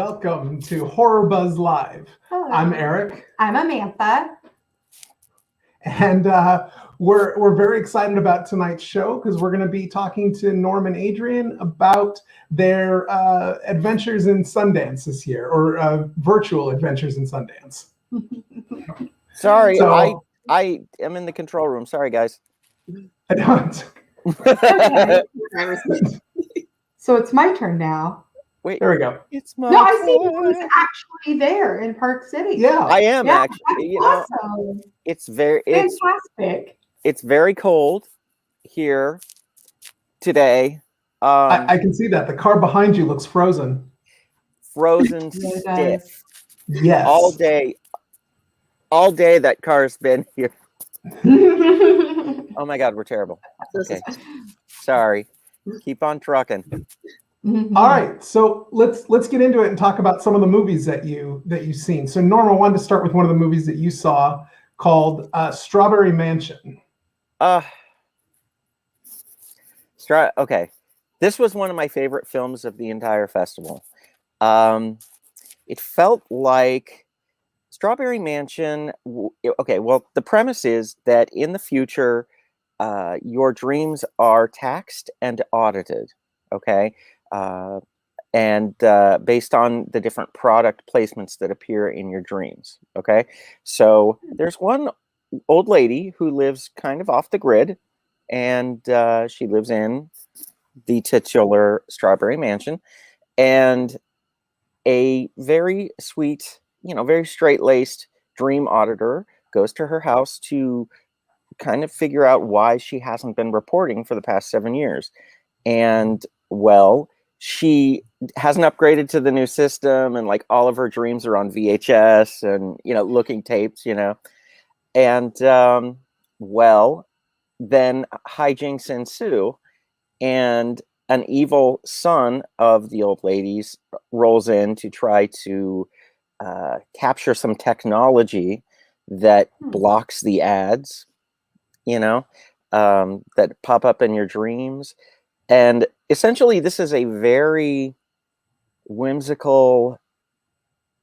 Welcome to HorrorBuzz Live. Hello. I'm Eric. I'm Amantha. And we're very excited about tonight's show because we're going to be talking to Norm and Adrienne about their adventures in Sundance this year, or virtual adventures in Sundance. Sorry, so, I am in the control room. Sorry, guys. I don't. Okay. So it's my turn now. Wait, there we go. It's my No, I see who's actually there in Park City. Yeah, I am actually. You know, awesome. it's very fantastic. It's very cold here today. I can see that the car behind you looks frozen. Frozen stiff. Yes. All day that car's been here. Oh my God, we're terrible. Okay, sorry. Keep on trucking. All right, so let's get into it and talk about some of the movies that you've seen. So Norm, I wanted to start with one of the movies that you saw called Strawberry Mansion. Okay, this was one of my favorite films of the entire festival. It felt like Strawberry Mansion. Okay, well, the premise is that in the future, your dreams are taxed and audited. Okay. And based on the different product placements that appear in your dreams. Okay. So there's one old lady who lives kind of off the grid, and she lives in the titular Strawberry Mansion, and a very sweet, very straight-laced dream auditor goes to her house to kind of figure out why she hasn't been reporting for the past 7 years. And well, she hasn't upgraded to the new system, and like all of her dreams are on VHS and, looking tapes, and well, then hijinks ensue, and an evil son of the old lady's rolls in to try to capture some technology that blocks the ads, that pop up in your dreams. And essentially, this is a very whimsical,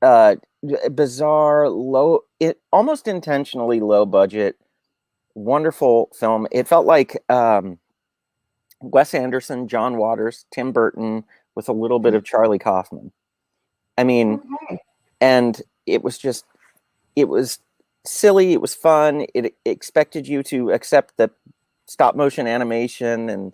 bizarre, almost intentionally low budget, wonderful film. It felt like Wes Anderson, John Waters, Tim Burton, with a little bit of Charlie Kaufman. I mean, and it was silly. It was fun. It expected you to accept the stop motion animation and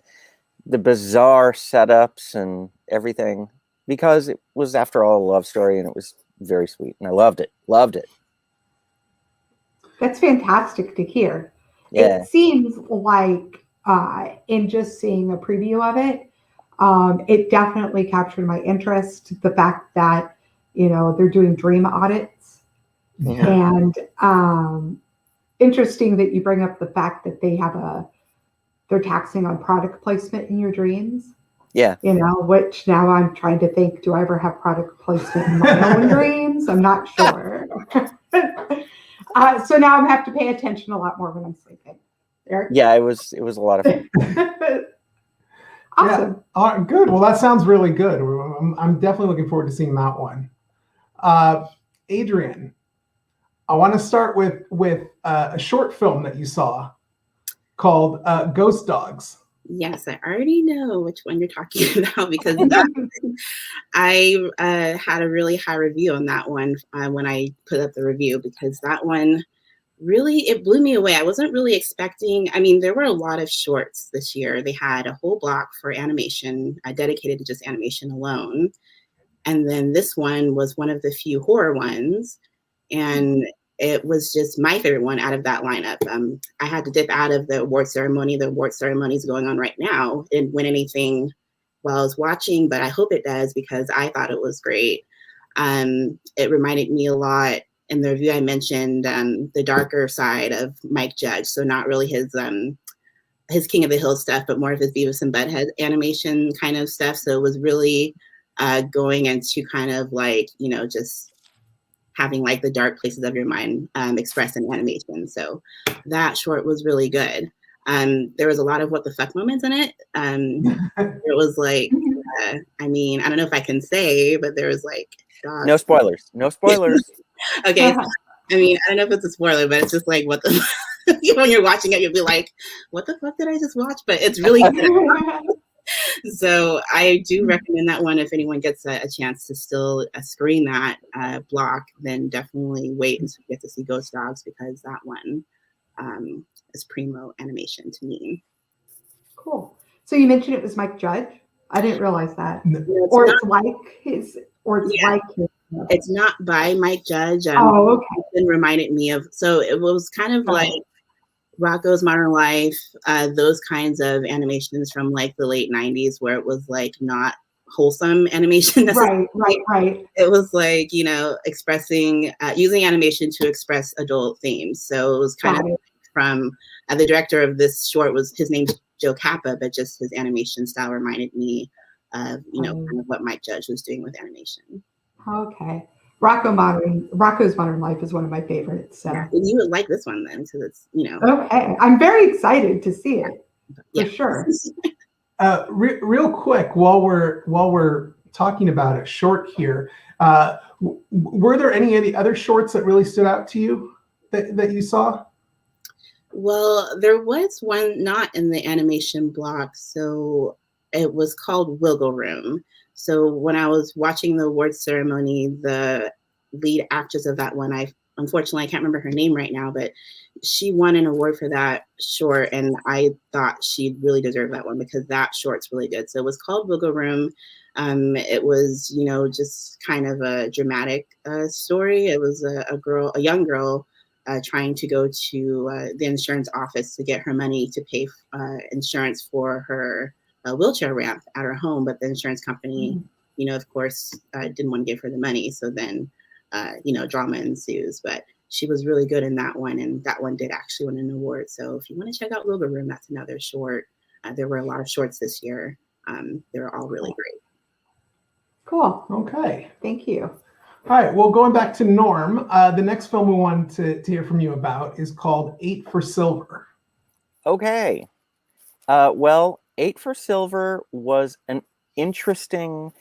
the bizarre setups and everything, because it was, after all, a love story, and it was very sweet, and I loved it. That's fantastic to hear. Yeah. It seems like in just seeing a preview of it, it definitely captured my interest. The fact that, they're doing dream audits, and interesting that you bring up the fact that they're taxing on product placement in your dreams. Yeah. Which now I'm trying to think, do I ever have product placement in my own dreams? I'm not sure. So now I'm have to pay attention a lot more when I'm sleeping. Eric? Yeah, it was a lot of fun. Awesome. Yeah. Good. Well, that sounds really good. I'm definitely looking forward to seeing that one. Adrienne, I want to start with a short film that you saw called Ghost Dogs. Yes, I already know which one you're talking about, because I had a really high review on that one when I put up the review, because that one really, it blew me away. I wasn't really expecting, there were a lot of shorts this year. They had a whole block for animation, dedicated to just animation alone. And then this one was one of the few horror ones. And it was just my favorite one out of that lineup. I had to dip out of the award ceremony. The award ceremony is going on right now. It didn't win anything while I was watching, but I hope it does, because I thought it was great. It reminded me a lot, in the review I mentioned, the darker side of Mike Judge. So not really his King of the Hill stuff, but more of his Beavis and Butthead animation kind of stuff. So it was really going into kind of like, just having like the dark places of your mind expressed in animation. So that short was really good. There was a lot of what the fuck moments in it. It was like I mean, I don't know if I can say, but there was like dogs. No spoilers. No spoilers. Okay. So, I mean, I don't know if it's a spoiler, but it's just like what the when you're watching it, you'll be like, what the fuck did I just watch? But it's really good. So I do recommend that one if anyone gets a chance to still screen that block, then definitely wait until you get to see Ghost Dogs, because that one is primo animation to me. Cool. So you mentioned it was Mike Judge. I didn't realize that. No, Or not, it's like his, or it's like his. it's not by Mike Judge. Oh, okay. It reminded me of, so it was kind of like Rocko's Modern Life, those kinds of animations from like the late 90s, where it was like not wholesome animation. Right. It was like, you know, expressing, using animation to express adult themes. So it was kind of from the director of this short his name's Joe Kappa, but just his animation style reminded me of, you know, kind of what Mike Judge was doing with animation. Okay. Rocko's Modern Life is one of my favorites. So. Yeah, and you would like this one then, because it's, you know. Okay, I'm very excited to see it for sure. Real quick, while we're talking about it, short here, were there any of the other shorts that really stood out to you that you saw? Well, there was one not in the animation block, so it was called Wiggle Room. So when I was watching the awards ceremony, the lead actress of that one, unfortunately I can't remember her name right now, but she won an award for that short, and I thought she really deserved that one because that short's really good. So it was called Wiggle Room. It was, you know, just kind of a dramatic story. It was a young girl trying to go to the insurance office to get her money to pay insurance for her wheelchair ramp at her home, but the insurance company, you know, of course, didn't want to give her the money. So then, you know, drama ensues. But she was really good in that one, and that one did actually win an award. So if you want to check out Wiggle Room, that's another short. There were a lot of shorts this year. They were all really great. Cool. Okay. Thank you. All right. Well, going back to Norm, the next film we wanted to hear from you about is called 8 for Silver. Okay. Well, 8 for Silver was an interesting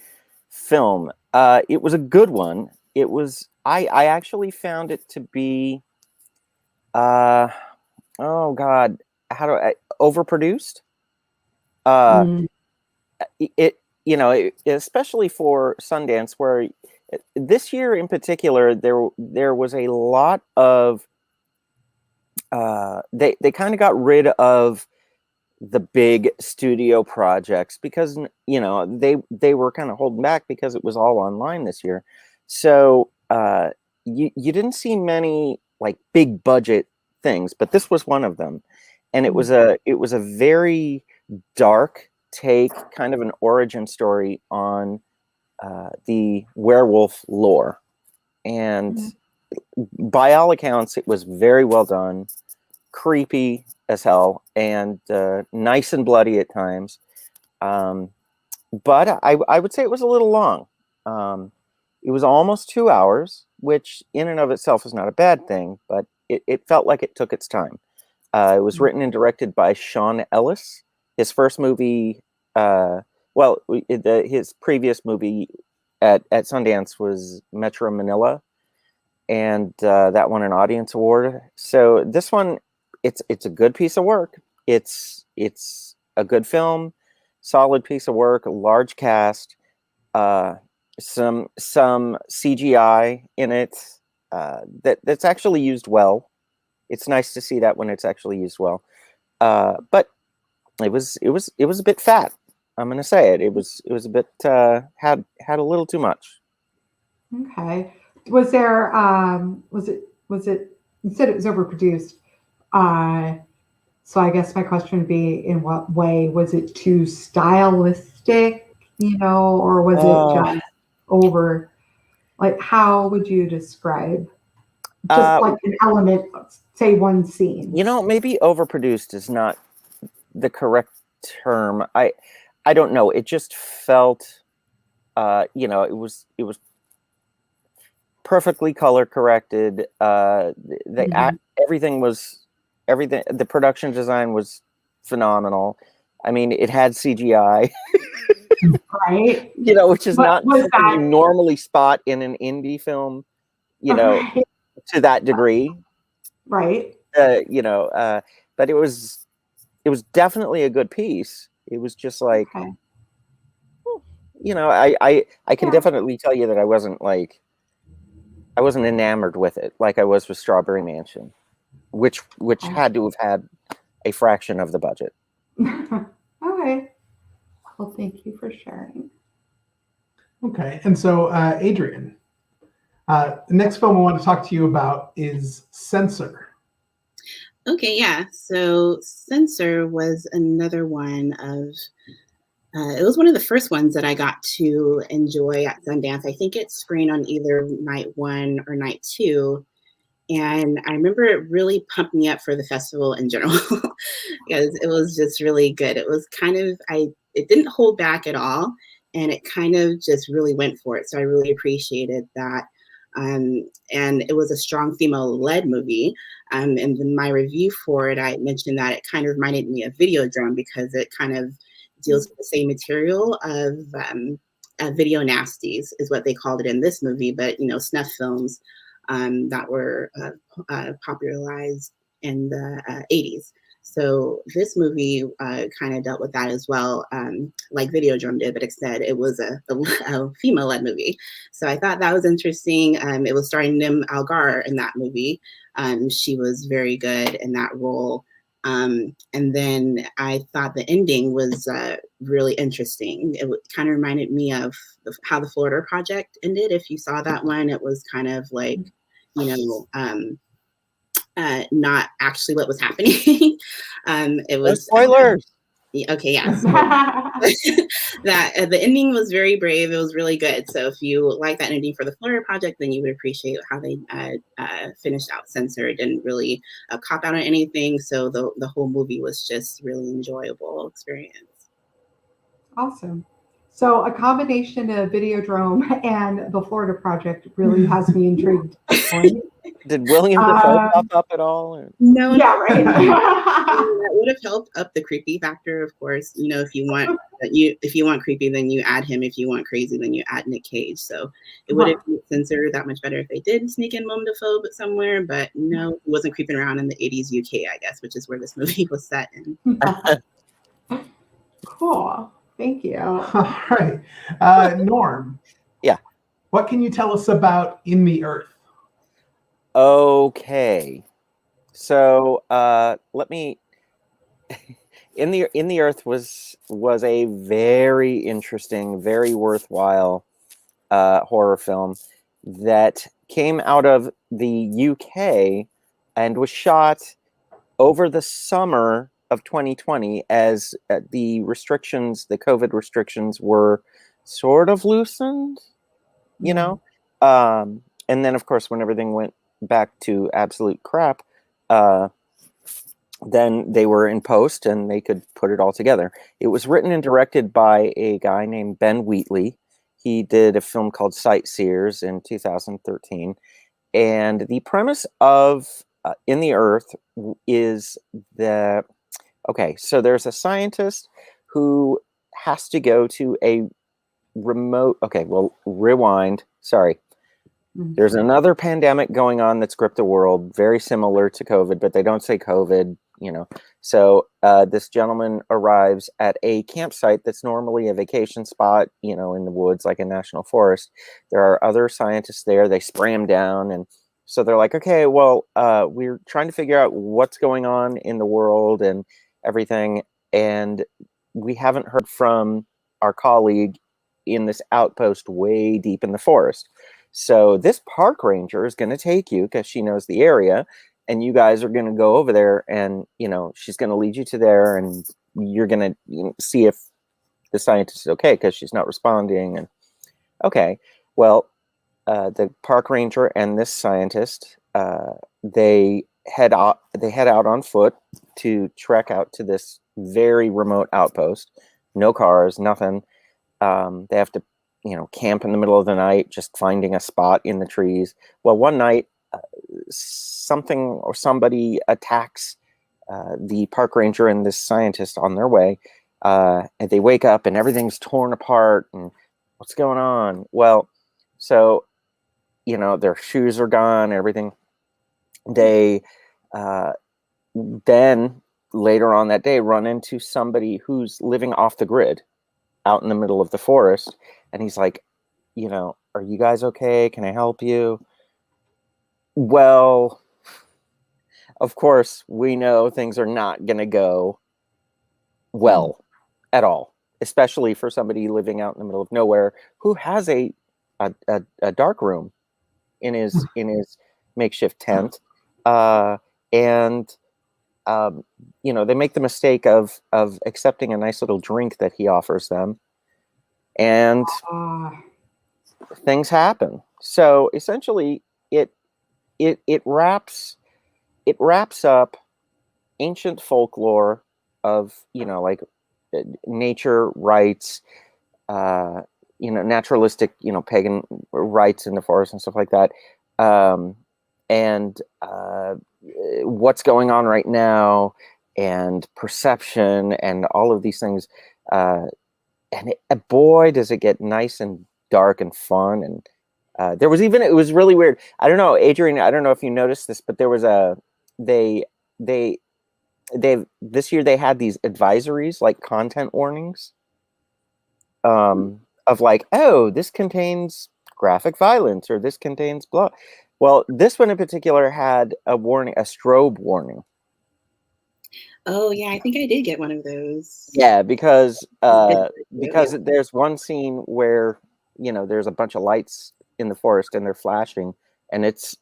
film. It was a good one. It was, I actually found it to be, oh God, overproduced. It, you know, especially for Sundance, where this year in particular, there was a lot of, they kind of got rid of the big studio projects because, you know, they were kind of holding back because it was all online this year. So you didn't see many like big budget things, but this was one of them, and it was a very dark take, kind of an origin story on the werewolf lore, and by all accounts, it was very well done, creepy as hell, and nice and bloody at times. But I would say it was a little long. It was almost 2 hours, which in and of itself is not a bad thing, but it felt like it took its time. It was written and directed by Sean Ellis. His first movie, his previous movie at Sundance was Metro Manila, and that won an audience award. So this one, it's a good piece of work. It's a good film, solid piece of work, a large cast, some CGI in it that's actually used well. It's nice to see that when it's actually used well. But it was a bit fat. I'm gonna say it. It was a bit had a little too much. Okay. Was there was it you said it was overproduced. So I guess my question would be, in what way was it too stylistic, you know, or was it just over, like, how would you describe just like an element, say one scene? You know, maybe overproduced is not the correct term. I don't know. It just felt, you know, it was perfectly color corrected. Everything, the production design was phenomenal. I mean, it had CGI. Right. You know, which is What not was something you that? normally spot in an indie film, you know, Right. to that degree. Right. But it was definitely a good piece. It was just like, Okay. I can Yeah. definitely tell you that I wasn't enamored with it like I was with Strawberry Mansion, which Okay. had to have had a fraction of the budget. Okay. Well, thank you for sharing. Okay, and so Adrienne, the next film I want to talk to you about is Censor. Okay, yeah. So Censor was another one of, it was one of the first ones that I got to enjoy at Sundance. I think it screened on either night 1 or night 2. And I remember it really pumped me up for the festival in general because it was just really good. It was kind of, it didn't hold back at all. And it kind of just really went for it. So I really appreciated that. And it was a strong female-led movie. And in my review for it, I mentioned that it kind of reminded me of Videodrome because it kind of deals with the same material of video nasties is what they called it in this movie, but snuff films that were popularized in the 80s. So this movie kind of dealt with that as well, like Videodrome did, but instead it was a female-led movie. So I thought that was interesting. It was starring Nim Algar in that movie. She was very good in that role. And then I thought the ending was really interesting. It kind of reminded me of how the Florida Project ended. If you saw that one, it was kind of like, not actually what was happening. It No was spoilers. okay, yeah. So that the ending was very brave. It was really good. So if you like that ending for the Florida Project, then you would appreciate how they finished out Censor. It didn't really cop out on anything. So the whole movie was just really enjoyable experience. Awesome. So a combination of Videodrome and the Florida Project really has me intrigued. Did William Dafoe pop up at all? Or? No. Yeah, right. That would have helped up the creepy factor, of course. If you want creepy, then you add him. If you want crazy, then you add Nick Cage. So it would have been censored that much better if they did sneak in Willem Dafoe somewhere. But no, he wasn't creeping around in the 80s UK, I guess, which is where this movie was set in. Cool. Thank you. All right. Norm. Yeah. What can you tell us about In the Earth? Okay. So let me In the Earth was a very interesting, very worthwhile horror film that came out of the UK and was shot over the summer of 2020 as the COVID restrictions were sort of loosened, and then of course when everything went back to absolute crap, then they were in post and they could put it all together. It was written and directed by a guy named Ben Wheatley. He did a film called Sightseers in 2013. And the premise of In the Earth is that, so there's a scientist who has to go to a remote, rewind, sorry. There's another pandemic going on that's gripped the world, very similar to COVID, but they don't say COVID, So this gentleman arrives at a campsite that's normally a vacation spot, in the woods, like a national forest. There are other scientists there. They spray him down. And so they're like, okay, well, we're trying to figure out what's going on in the world and everything. And we haven't heard from our colleague in this outpost way deep in the forest. So this park ranger is going to take you because she knows the area, and you guys are going to go over there, and she's going to lead you to there, and you're going to see if the scientist is okay because she's not responding. And the park ranger and this scientist, they head out on foot to trek out to this very remote outpost. No cars, nothing. They have to camp in the middle of the night, just finding a spot in the trees. Well, one night, something or somebody attacks the park ranger and this scientist on their way. and they wake up and everything's torn apart and what's going on? Well, so, you know, their shoes are gone, everything. They then later on that day run into somebody who's living off the grid out in the middle of the forest. And he's like, you know, are you guys okay? Can I help you? Well, of course, we know things are not going to go well at all, especially for somebody living out in the middle of nowhere who has a dark room in his makeshift tent. And you know, they make the mistake of accepting a nice little drink that he offers them, and things happen. So essentially, it wraps up ancient folklore of, you know, like nature rights, you know, naturalistic, you know, pagan rites in the forest and stuff like that, and what's going on right now, and perception, and all of these things, and boy, does it get nice and dark and fun. And there was even, it was really weird. I don't know, Adrienne, I don't know if you noticed this, but there was they this year they had these advisories, like content warnings, of like, oh, this contains graphic violence, or this contains blah. Well, this one in particular had a warning, a strobe warning. Oh yeah, I think I did get one of those. Yeah, because there's one scene where, you know, there's a bunch of lights in the forest and they're flashing, and it's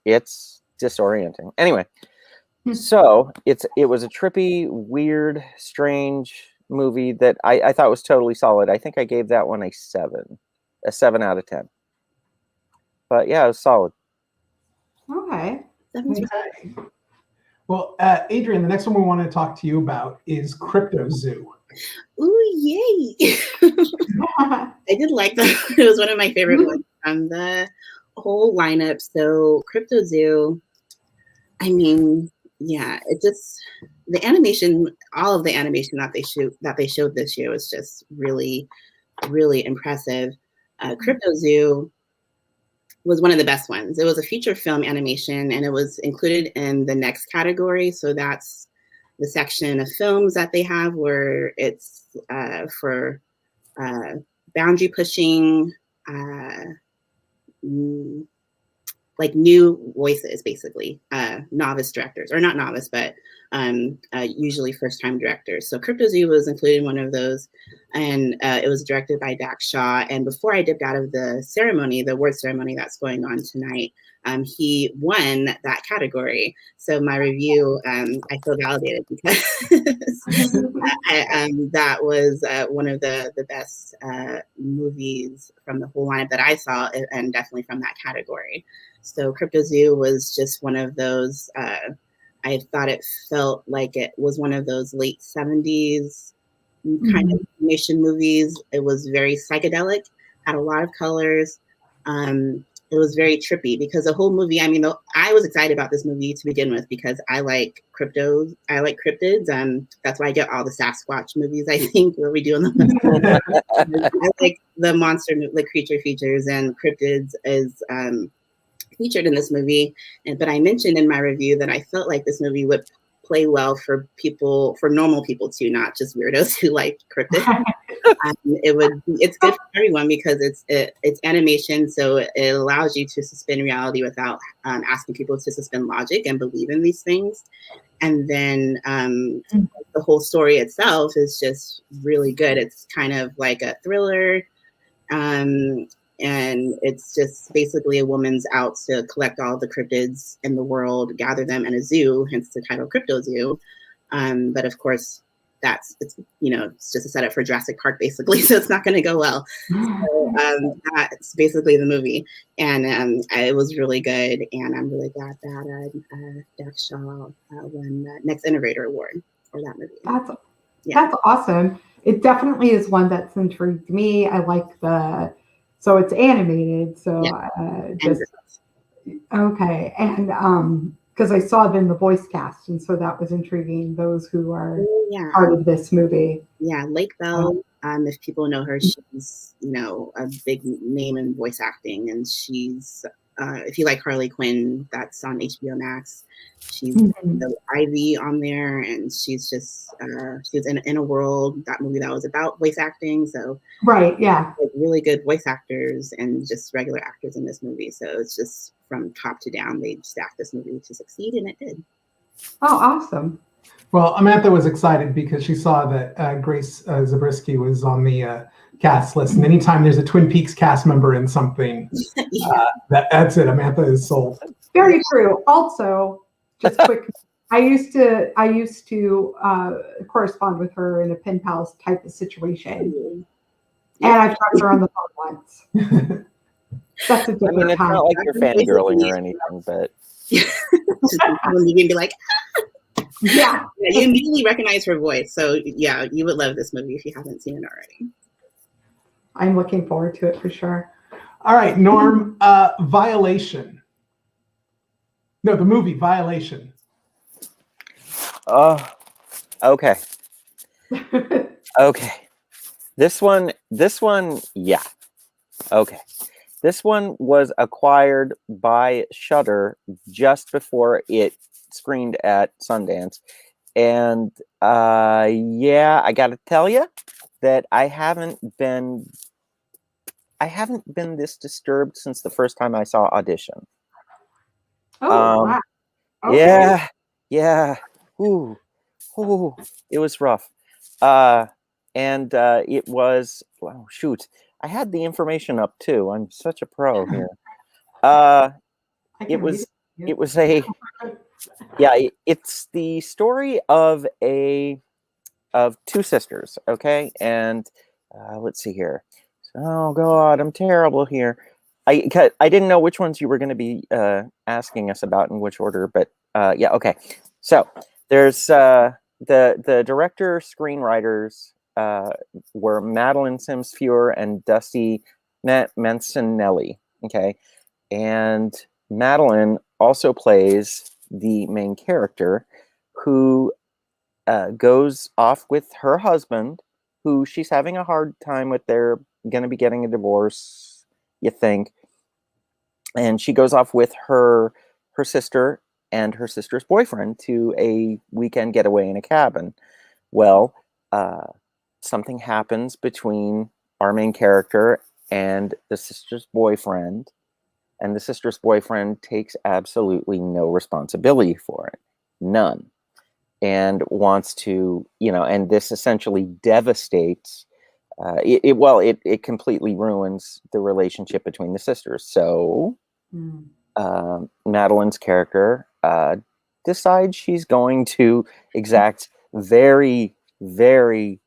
disorienting. Anyway, so it was a trippy, weird, strange movie that I thought was totally solid. I think I gave that one a 7 out of 10. But yeah, it was solid. Okay. Okay. Well, Adrienne, the next one we want to talk to you about is Cryptozoo. Ooh, yay! I did like that. It was one of my favorite ones from the whole lineup. So Cryptozoo, I mean, yeah, it just, the animation, all of the animation that they showed this year was just really, really impressive. Cryptozoo was one of the best ones. It was a feature film animation, and it was included in the next category. So that's the section of films that they have where it's for boundary pushing, like new voices, basically, novice directors, or not novice, but usually first-time directors. So Cryptozoo was included in one of those, and it was directed by Dax Shaw. And before I dipped out of the ceremony, the award ceremony that's going on tonight, he won that category. So my review, I feel validated because that was one of the best movies from the whole lineup that I saw, and definitely from that category. So Cryptozoo was just one of those, I thought it felt like it was one of those late 70s kind of animation movies. It was very psychedelic, had a lot of colors. It was very trippy because the whole movie, I mean, I was excited about this movie to begin with because I like cryptids. That's why I get all the Sasquatch movies, I think, where we do in the I like the monster, the creature features, and cryptids is featured in this movie. But I mentioned in my review that I felt like this movie would play well for people, for normal people too, not just weirdos who like cryptids. It's good for everyone because it's animation, so it allows you to suspend reality without asking people to suspend logic and believe in these things. And then the whole story itself is just really good. It's kind of like a thriller. And it's just basically a woman's out to collect all the cryptids in the world, gather them in a zoo, hence the title Cryptozoo. But of course, it's just a setup for Jurassic Park, basically, so it's not going to go well. So that's basically the movie, and it was really good, and I'm really glad that Dax Shaw won the Next Innovator Award for that movie. That's awesome. It definitely is one that's intrigued me. I like so it's animated, so okay, and because I saw them the voice cast, and so that was intriguing. Those who are yeah. part of this movie. Yeah, Lake Bell. If people know her, she's a big name in voice acting, and she's if you like Harley Quinn, that's on HBO Max. She's the Ivy on there, and she's just she was in a world, that movie that was about voice acting. So Right, yeah. like really good voice actors and just regular actors in this movie. So it's just from top to down, they stacked this movie to succeed, and it did. Oh, awesome. Well, Amantha was excited because she saw that Grace Zabriskie was on the cast list. And anytime there's a Twin Peaks cast member in something, that's it. Amantha is sold. Very true. Also, just quick, I used to correspond with her in a pen pals type of situation. And I've talked to her on the phone once. That's a different it's time. not like you're fangirling or anything, but you can be like, yeah, you immediately recognize her voice. So yeah, you would love this movie if you haven't seen it already. I'm looking forward to it for sure. All right, Norm, Violation. No, the movie Violation. Okay. Okay. This one, yeah. Okay. This one was acquired by Shudder just before it screened at Sundance. And yeah, I got to tell you that I haven't been this disturbed since the first time I saw Audition. Wow. Okay. Yeah. Ooh, it was rough. And it was, wow, shoot. I had the information up too. I'm such a pro here. It was it's the story of two sisters, okay? And let's see here. Oh God, I'm terrible here. I didn't know which ones you were going to be asking us about in which order, but yeah, okay. So there's the director, screenwriters were Madeline Sims-Fuhr and Dusty Mancinelli, okay? And Madeline also plays the main character who goes off with her husband, who she's having a hard time with. They're going to be getting a divorce, you think. And she goes off with her sister and her sister's boyfriend to a weekend getaway in a cabin. Well, something happens between our main character and the sister's boyfriend, and the sister's boyfriend takes absolutely no responsibility for it. None. And wants to, and this essentially devastates, it completely ruins the relationship between the sisters. So Madeline's character decides she's going to exact very, very,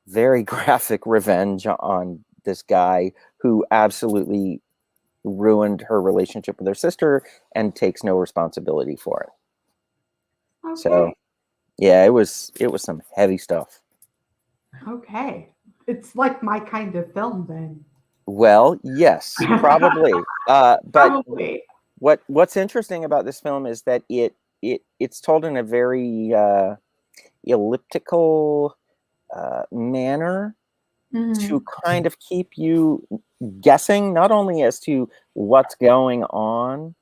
very graphic revenge on this guy who absolutely ruined her relationship with her sister and takes no responsibility for it. Okay. So yeah, it was some heavy stuff. Okay. It's like my kind of film then. Well, yes, probably. But Probably. What's interesting about this film is that it's told in a very elliptical manner to kind of keep you guessing, not only as to what's going on,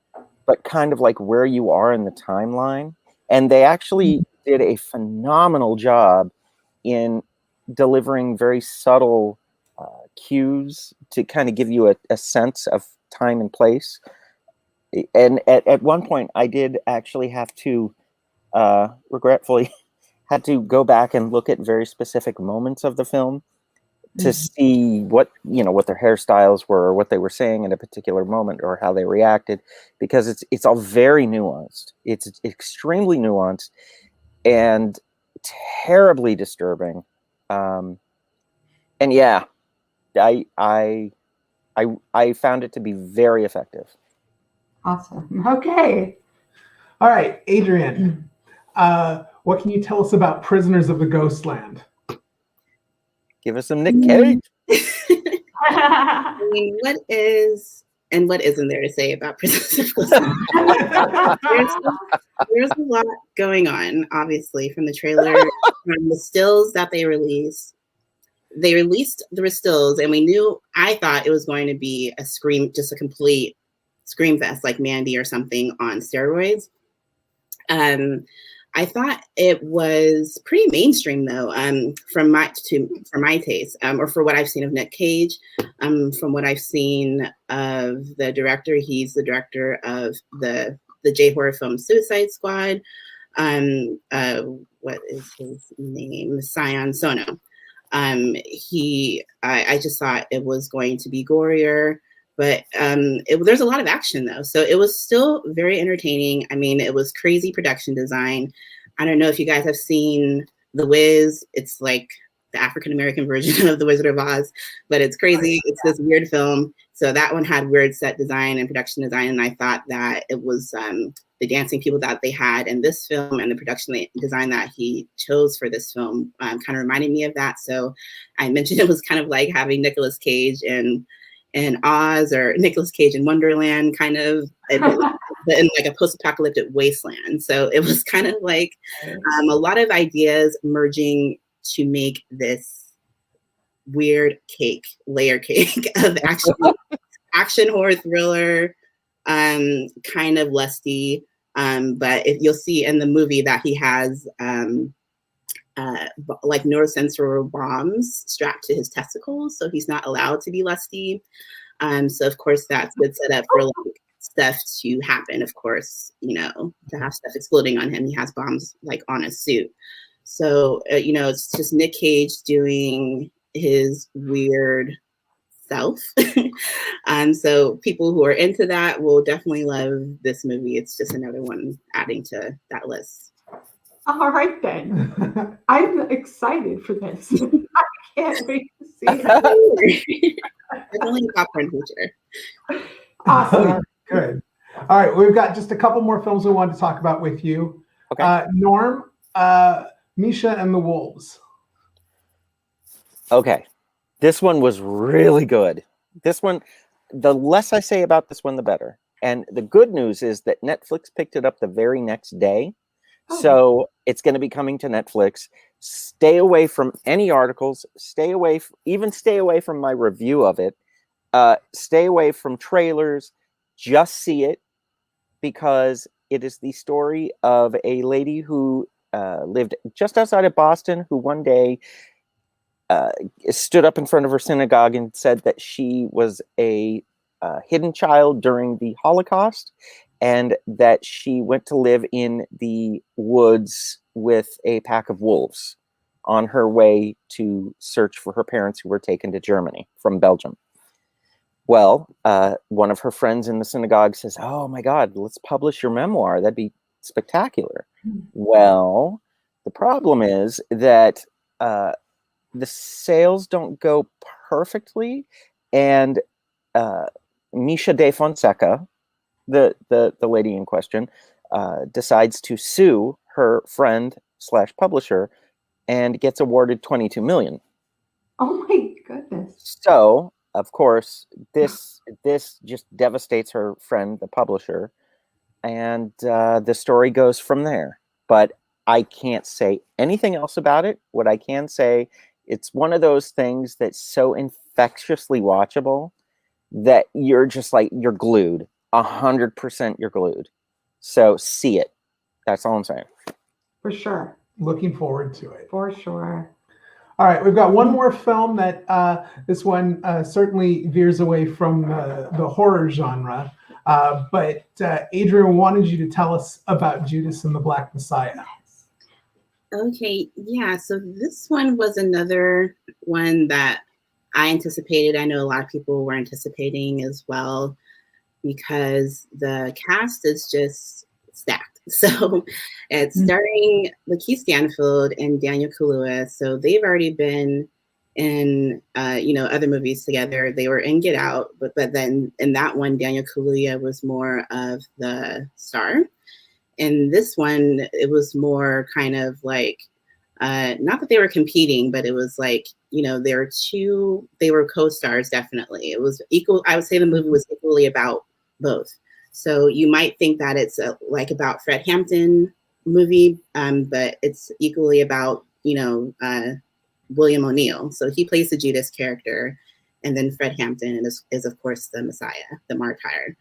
but kind of like where you are in the timeline. And they actually did a phenomenal job in delivering very subtle cues to kind of give you a sense of time and place. And at one point, I did actually have to, regretfully, had to go back and look at very specific moments of the film to see what their hairstyles were, or what they were saying at a particular moment, or how they reacted, because it's all very nuanced. It's extremely nuanced and terribly disturbing. And yeah, I found it to be very effective. Awesome. Okay. All right, Adrienne, what can you tell us about Prisoners of the Ghostland? Give us some Nick Cage. I mean, what is And what isn't there to say about Princess of There's a lot going on, obviously, from the trailer, from the stills that they released. They released the stills, and I thought it was going to be just a complete scream fest, like Mandy or something on steroids. I thought it was pretty mainstream, though, for my taste, or for what I've seen of Nick Cage, from what I've seen of the director. He's the director of the J-horror film Suicide Squad. What is his name? Sion Sono. I just thought it was going to be gorier, but there's a lot of action, though. So it was still very entertaining. I mean, it was crazy production design. I don't know if you guys have seen The Wiz. It's like the African-American version of The Wizard of Oz, but it's crazy. It's this weird film. So that one had weird set design and production design. And I thought that it was the dancing people that they had in this film and the production design that he chose for this film kind of reminded me of that. So I mentioned it was kind of like having Nicolas Cage in Oz or Nicolas Cage in Wonderland, kind of in like a post-apocalyptic wasteland. So it was kind of like a lot of ideas merging to make this weird layer cake of action horror thriller, kind of lusty. But if you'll see in the movie that he has like neurosensory bombs strapped to his testicles, so he's not allowed to be lusty. So of course that's good setup for like stuff to happen. Of course, to have stuff exploding on him. He has bombs like on his suit. So it's just Nick Cage doing his weird self. So people who are into that will definitely love this movie. It's just another one adding to that list. All right, then. I'm excited for this. I can't wait to see it. Definitely a popcorn feature. Awesome. Good. All right, we've got just a couple more films we wanted to talk about with you. Okay. Norm, Misha and the Wolves. Okay. This one was really good. This one, the less I say about this one, the better. And the good news is that Netflix picked it up the very next day. So it's going to be coming to Netflix. Stay away from any articles. Stay away from my review of it. Stay away from trailers. Just see it, because it is the story of a lady who lived just outside of Boston, who one day stood up in front of her synagogue and said that she was a hidden child during the Holocaust, and that she went to live in the woods with a pack of wolves on her way to search for her parents, who were taken to Germany from Belgium. Well, one of her friends in the synagogue says, "Oh my God, let's publish your memoir. That'd be spectacular." Well, the problem is that the sales don't go perfectly, and Misha de Fonseca, the lady in question, decides to sue her friend / publisher and gets awarded $22 million. Oh my goodness. So, of course, this just devastates her friend, the publisher, and the story goes from there. But I can't say anything else about it. What I can say, it's one of those things that's so infectiously watchable that you're just like, you're glued. 100% you're glued. So see it. That's all I'm saying. For sure. Looking forward to it. For sure. All right, we've got one more film that this one certainly veers away from the horror genre. But Adrienne wanted you to tell us about Judas and the Black Messiah. Okay, yeah. So this one was another one that I anticipated. I know a lot of people were anticipating as well, because the cast is just stacked. So it's starring Lakeith Stanfield and Daniel Kaluuya. So they've already been in other movies together. They were in Get Out, but then in that one, Daniel Kaluuya was more of the star. In this one, it was more kind of like not that they were competing, but it was like, you know, they were co-stars, definitely. It was equal. I would say the movie was equally about both. So you might think that it's like about Fred Hampton movie, but it's equally about, you know, William O'Neill. So he plays the Judas character, and then Fred Hampton is of course the Messiah, the martyr.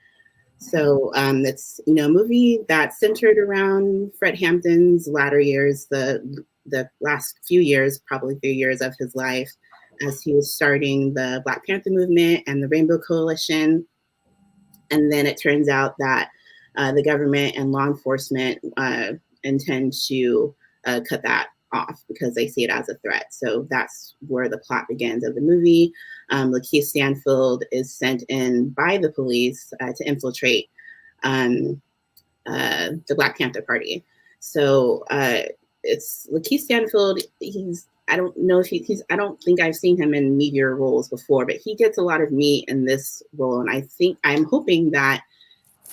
So it's, you know, a movie that's centered around Fred Hampton's latter years, the last few years, probably 3 years of his life, as he was starting the Black Panther movement and the Rainbow Coalition. And then it turns out that the government and law enforcement intend to cut that off because they see it as a threat. So that's where the plot begins of the movie. Lakeith Stanfield is sent in by the police to infiltrate the Black Panther Party. So it's Lakeith Stanfield. I don't know if I don't think I've seen him in media roles before, but he gets a lot of meat in this role. And I'm hoping that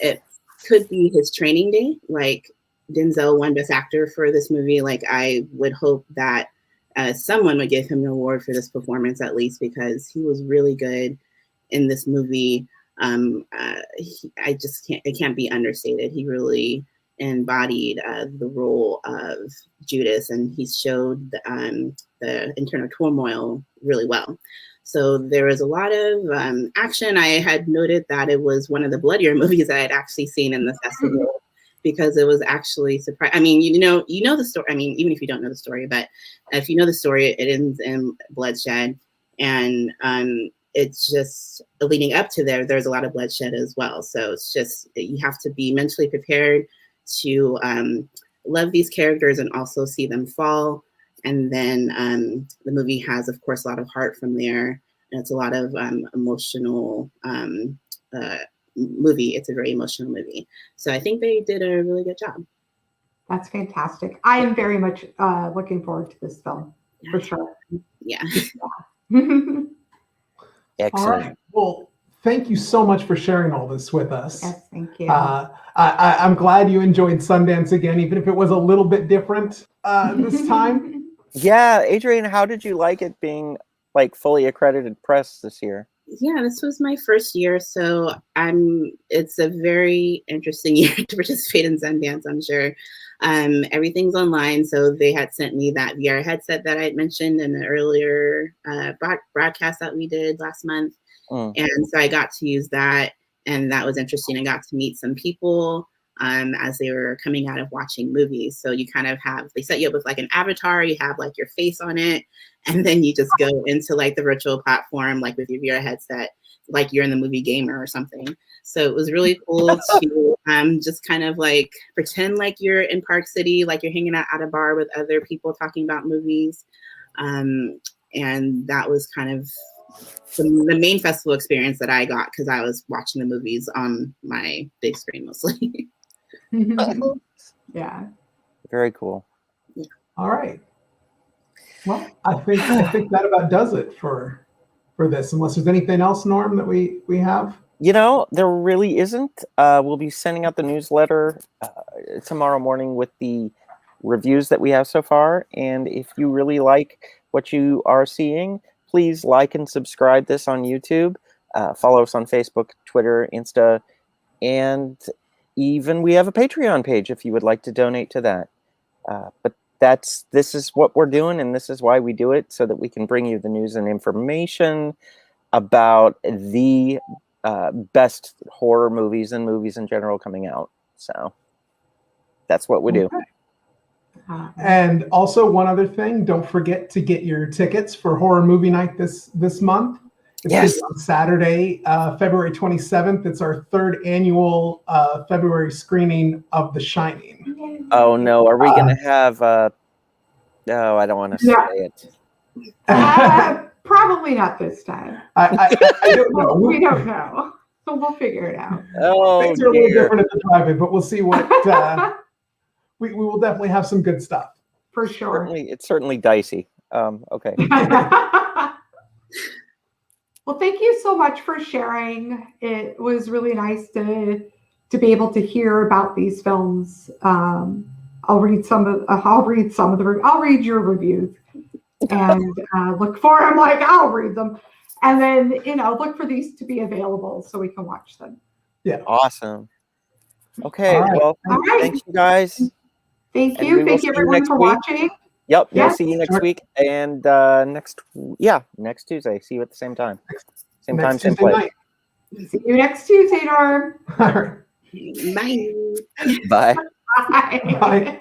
it could be his training day. Like Denzel won Best Actor for this movie. Like I would hope that someone would give him an award for this performance at least, because he was really good in this movie. It can't be understated. He really embodied the role of Judas, and he showed the internal turmoil really well. So there was a lot of action. I had noted that it was one of the bloodier movies I had actually seen in the festival, because it was actually surprising. I mean, you know the story. I mean, even if you don't know the story, but if you know the story, it ends in bloodshed, and it's just leading up to there's a lot of bloodshed as well. So it's just, you have to be mentally prepared to love these characters and also see them fall. And then the movie has, of course, a lot of heart from there. And it's a lot of emotional movie. It's a very emotional movie. So I think they did a really good job. That's fantastic. I am very much looking forward to this film, for sure. Yeah. Excellent. All right. Well, thank you so much for sharing all this with us. Yes, thank you. I'm glad you enjoyed Sundance again, even if it was a little bit different this time. Yeah, Adrienne, how did you like it being like fully accredited press this year? Yeah, this was my first year, so it's a very interesting year to participate in Sundance, I'm sure. Everything's online, so they had sent me that VR headset that I had mentioned in the earlier broadcast that we did last month. And so I got to use that, and that was interesting. I got to meet some people as they were coming out of watching movies. So you kind of they set you up with like an avatar, you have like your face on it, and then you just go into like the virtual platform, like with your VR headset, like you're in the movie Gamer or something. So it was really cool to just kind of like pretend like you're in Park City, like you're hanging out at a bar with other people talking about movies. And that was kind of the main festival experience that I got, because I was watching the movies on my big screen mostly. Yeah. Very cool. All right. Well, I think that about does it for this, unless there's anything else, Norm, that we have. You know, there really isn't. We'll be sending out the newsletter tomorrow morning with the reviews that we have so far. And if you really like what you are seeing, please like and subscribe this on YouTube. Follow us on Facebook, Twitter, Insta, and even we have a Patreon page if you would like to donate to that. But this is what we're doing, and this is why we do it, so that we can bring you the news and information about the best horror movies and movies in general coming out. So that's what we do. And also one other thing, don't forget to get your tickets for Horror Movie Night this month. It's on Saturday, February 27th. It's our third annual February screening of The Shining. Oh no, are we going to have no, I don't want to say it. Probably not this time. I don't know. We don't know. So we'll figure it out. Oh, things are a little different at the drive-in, but we'll see what we will definitely have some good stuff. For sure. It's certainly dicey. Okay. Well, thank you so much for sharing. It was really nice to be able to hear about these films I'll read some of I'll read your reviews and look for them. Like I'll read them, and then look for these to be available so we can watch them. Yeah. Awesome. Okay. All right. Well, All right. thanks you guys. Thank And you. we will Thank see you you everyone next for week. watching. Yep. We'll Yes. see you next Sure. week and next Tuesday. See you at the same time. Same time, Next same Tuesday place. night. See you next Tuesday, Norm. All right. Bye. Bye. Bye. Bye.